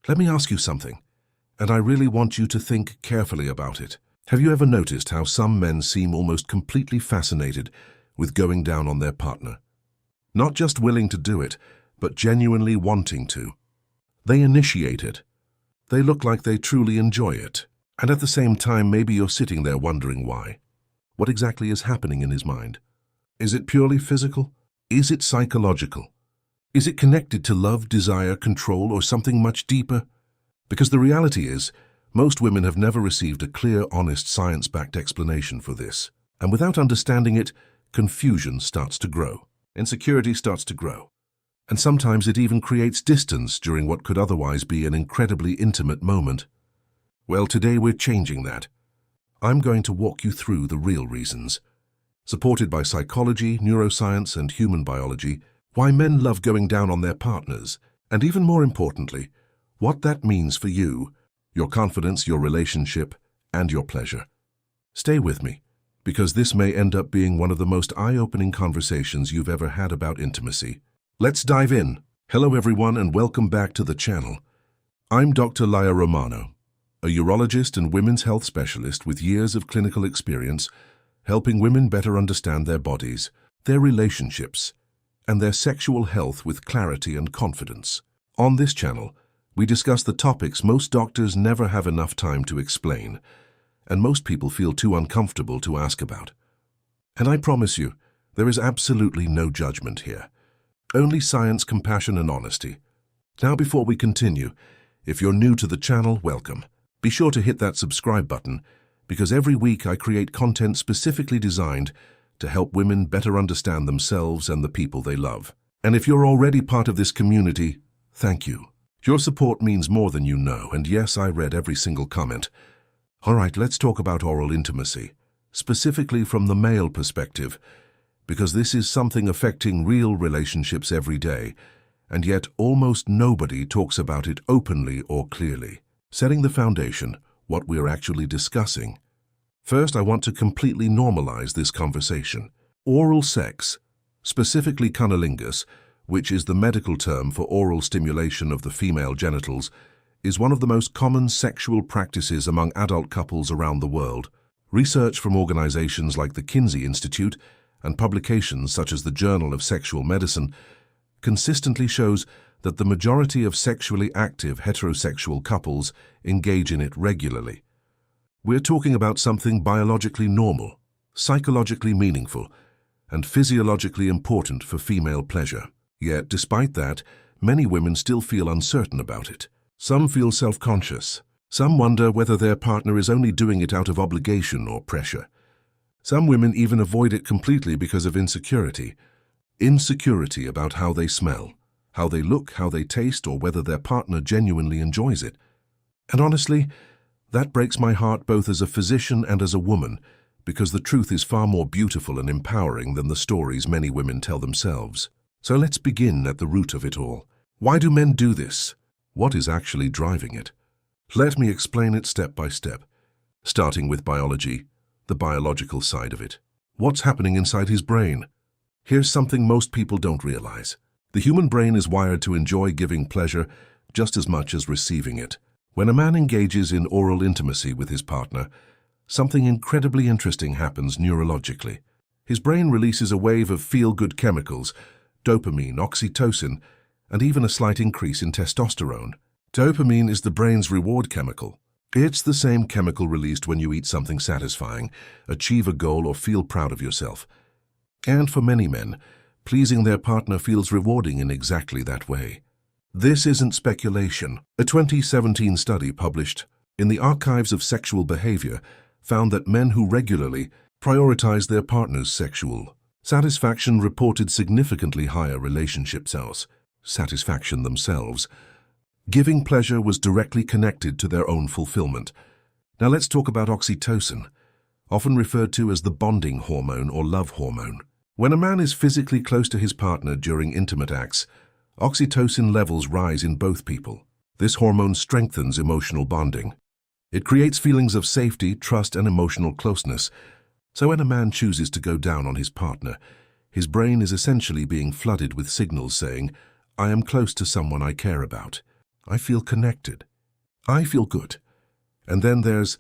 Let me ask you something, and I really want you to think carefully about it. Have you ever noticed how some men seem almost completely fascinated with going down on their partner? Not just willing to do it, but genuinely wanting to. They initiate it. They look like they truly enjoy it. And at the same time, maybe you're sitting there wondering why. What exactly is happening in his mind? Is it purely physical? Is it psychological? Is it connected to love, desire, control, or something much deeper? Because the reality is, most women have never received a clear, honest, science-backed explanation for this. And without understanding it, confusion starts to grow. Insecurity starts to grow. And sometimes it even creates distance during what could otherwise be an incredibly intimate moment. Well, today we're changing that. I'm going to walk you through the real reasons, supported by psychology, neuroscience, and human biology, why men love going down on their partners, and even more importantly, what that means for you, your confidence, your relationship, and your pleasure. Stay with me, because this may end up being one of the most eye-opening conversations you've ever had about intimacy. Let's dive in. Hello everyone and welcome back to the channel. I'm Dr. Laia Romano, a urologist and women's health specialist with years of clinical experience helping women better understand their bodies, their relationships, and their sexual health with clarity and confidence. On this channel, we discuss the topics most doctors never have enough time to explain, and most people feel too uncomfortable to ask about. And I promise you, there is absolutely no judgment here. Only science, compassion, and honesty. Now, before we continue, if you're new to the channel, welcome. Be sure to hit that subscribe button, because every week I create content specifically designed to help women better understand themselves and the people they love. And if you're already part of this community, thank you. Your support means more than you know, and yes, I read every single comment. All right, let's talk about oral intimacy, specifically from the male perspective, because this is something affecting real relationships every day, and yet almost nobody talks about it openly or clearly. Setting the foundation, what we're actually discussing. First, I want to completely normalize this conversation. Oral sex, specifically cunnilingus, which is the medical term for oral stimulation of the female genitals, is one of the most common sexual practices among adult couples around the world. Research from organizations like the Kinsey Institute and publications such as the Journal of Sexual Medicine consistently shows that the majority of sexually active heterosexual couples engage in it regularly. We're talking about something biologically normal, psychologically meaningful, and physiologically important for female pleasure. Yet, despite that, many women still feel uncertain about it. Some feel self-conscious. Some wonder whether their partner is only doing it out of obligation or pressure. Some women even avoid it completely because of insecurity. Insecurity about how they smell, how they look, how they taste, or whether their partner genuinely enjoys it. And honestly, that breaks my heart both as a physician and as a woman, because the truth is far more beautiful and empowering than the stories many women tell themselves. So let's begin at the root of it all. Why do men do this? What is actually driving it? Let me explain it step by step, starting with biology, the biological side of it. What's happening inside his brain? Here's something most people don't realize. The human brain is wired to enjoy giving pleasure just as much as receiving it. When a man engages in oral intimacy with his partner, something incredibly interesting happens neurologically. His brain releases a wave of feel-good chemicals, dopamine, oxytocin, and even a slight increase in testosterone. Dopamine is the brain's reward chemical. It's the same chemical released when you eat something satisfying, achieve a goal, or feel proud of yourself. And for many men, pleasing their partner feels rewarding in exactly that way. This isn't speculation. A 2017 study published in the Archives of Sexual Behavior found that men who regularly prioritize their partner's sexual satisfaction reported significantly higher relationship satisfaction themselves. Giving pleasure was directly connected to their own fulfillment. Now let's talk about oxytocin, often referred to as the bonding hormone or love hormone. When a man is physically close to his partner during intimate acts, oxytocin levels rise in both people. This hormone strengthens emotional bonding. It creates feelings of safety, trust, and emotional closeness. So when a man chooses to go down on his partner, his brain is essentially being flooded with signals saying, "I am close to someone I care about." I feel connected. I feel good. And then there's